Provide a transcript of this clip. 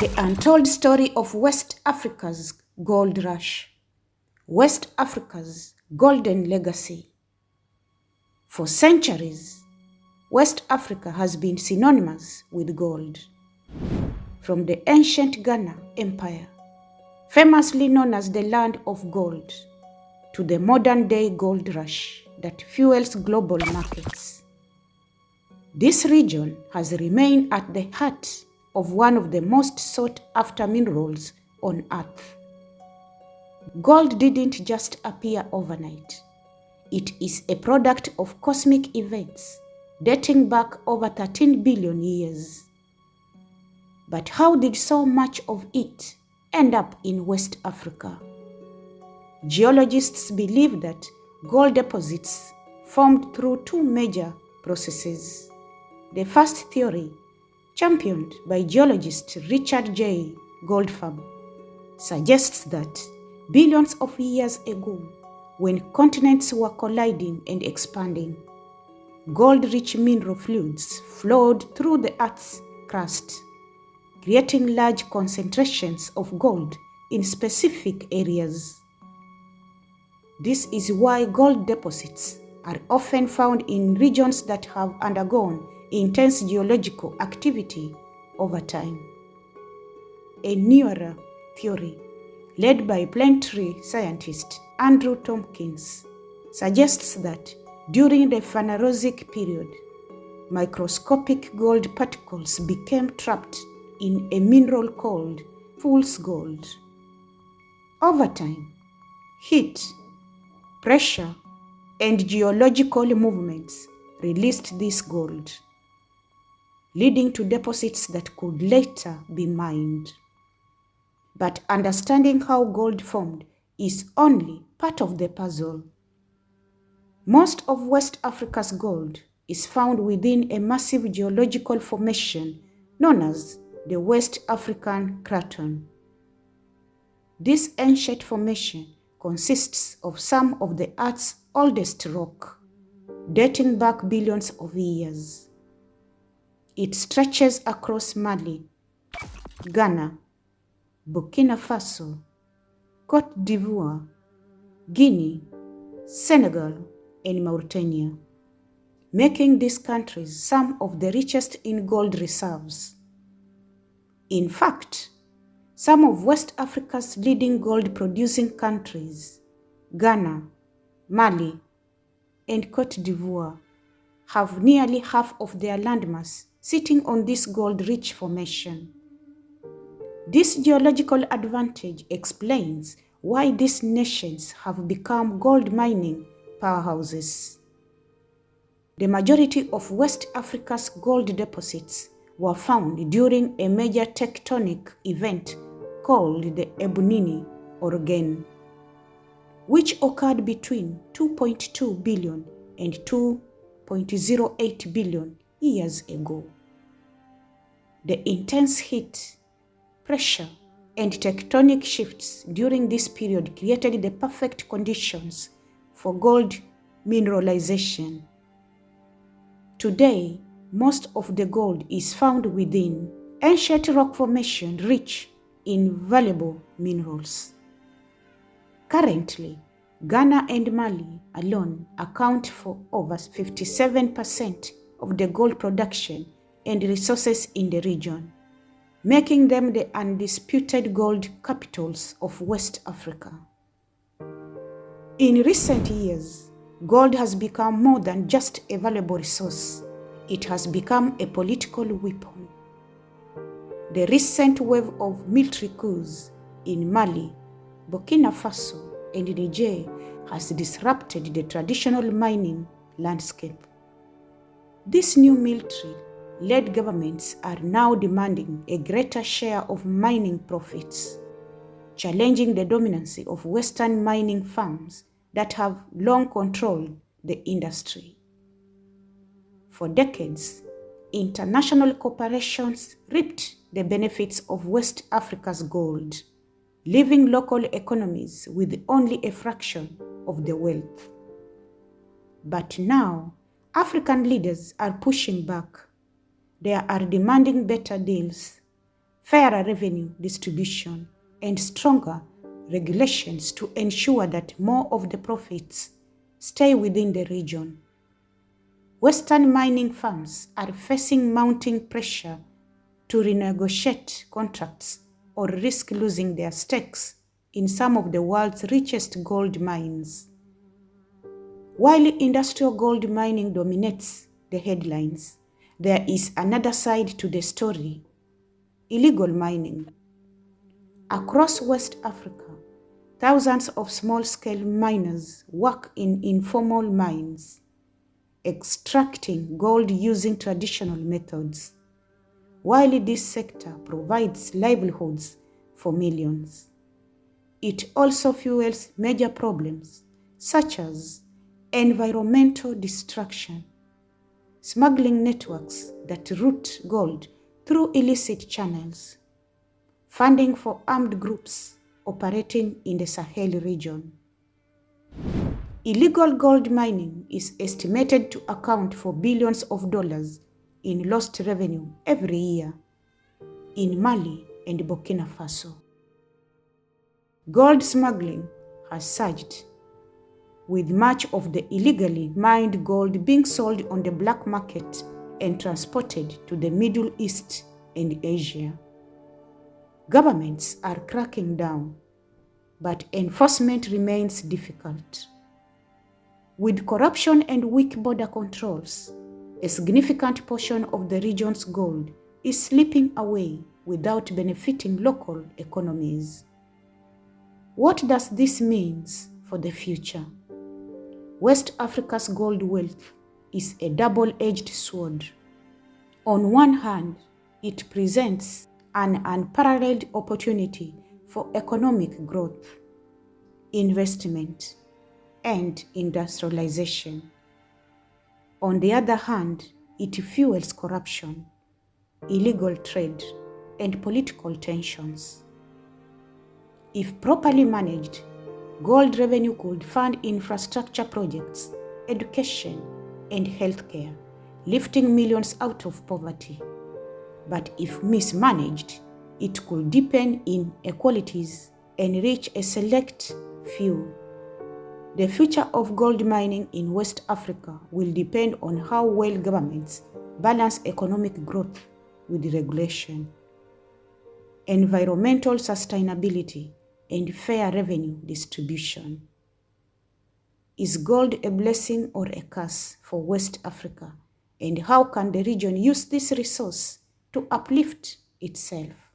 The untold story of West Africa's gold rush, West Africa's golden legacy. For centuries, West Africa has been synonymous with gold. From the ancient Ghana Empire, famously known as the land of gold, to the modern-day gold rush that fuels global markets. This region has remained at the heart of one of the most sought-after minerals on Earth. Gold didn't just appear overnight. It is a product of cosmic events dating back over 13 billion years. But how did so much of it end up in West Africa? Geologists believe that gold deposits formed through two major processes. The first theory, championed by geologist Richard J. Goldfarb, suggests that billions of years ago, when continents were colliding and expanding, gold-rich mineral fluids flowed through the Earth's crust, creating large concentrations of gold in specific areas. This is why gold deposits are often found in regions that have undergone intense geological activity over time. A newer theory, led by planetary scientist Andrew Tompkins, suggests that during the Phanerozoic period, microscopic gold particles became trapped in a mineral called fool's gold. Over time, heat, pressure, and geological movements released this gold, leading to deposits that could later be mined. But understanding how gold formed is only part of the puzzle. Most of West Africa's gold is found within a massive geological formation known as the West African Craton. This ancient formation consists of some of the Earth's oldest rock, dating back billions of years. It stretches across Mali, Ghana, Burkina Faso, Côte d'Ivoire, Guinea, Senegal, and Mauritania, making these countries some of the richest in gold reserves. In fact, some of West Africa's leading gold-producing countries, Ghana, Mali, and Côte d'Ivoire, have nearly half of their landmass sitting on this gold-rich formation. This geological advantage explains why these nations have become gold mining powerhouses. The majority of West Africa's gold deposits were found during a major tectonic event called the Ebonini Orogeny, which occurred between 2.2 billion and 2.08 billion years ago. The intense heat, pressure, and tectonic shifts during this period created the perfect conditions for gold mineralization. Today, most of the gold is found within ancient rock formation rich in valuable minerals. Currently, Ghana and Mali alone account for over 57% of the gold production and resources in the region, making them the undisputed gold capitals of West Africa. In recent years, gold has become more than just a valuable resource. It has become a political weapon. The recent wave of military coups in Mali, Burkina Faso, and Niger has disrupted the traditional mining landscape. These new military-led governments are now demanding a greater share of mining profits, challenging the dominancy of Western mining firms that have long controlled the industry. For decades, international corporations reaped the benefits of West Africa's gold, leaving local economies with only a fraction of the wealth. But now, African leaders are pushing back. They are demanding better deals, fairer revenue distribution, and stronger regulations to ensure that more of the profits stay within the region. Western mining firms are facing mounting pressure to renegotiate contracts or risk losing their stakes in some of the world's richest gold mines. While industrial gold mining dominates the headlines, there is another side to the story: illegal mining. Across West Africa, thousands of small-scale miners work in informal mines, extracting gold using traditional methods. While this sector provides livelihoods for millions, it also fuels major problems such as environmental destruction, smuggling networks that route gold through illicit channels, funding for armed groups operating in the Sahel region. Illegal gold mining is estimated to account for billions of dollars in lost revenue every year in Mali and Burkina Faso. Gold smuggling has surged, with much of the illegally mined gold being sold on the black market and transported to the Middle East and Asia. Governments are cracking down, but enforcement remains difficult. With corruption and weak border controls, a significant portion of the region's gold is slipping away without benefiting local economies. What does this mean for the future? West Africa's gold wealth is a double-edged sword. On one hand, it presents an unparalleled opportunity for economic growth, investment, and industrialization. On the other hand, it fuels corruption, illegal trade, and political tensions. If properly managed, gold revenue could fund infrastructure projects, education, and healthcare, lifting millions out of poverty. But if mismanaged, it could deepen inequalities and reach a select few. The future of gold mining in West Africa will depend on how well governments balance economic growth with regulation, environmental sustainability, and fair revenue distribution. Is gold a blessing or a curse for West Africa? And how can the region use this resource to uplift itself?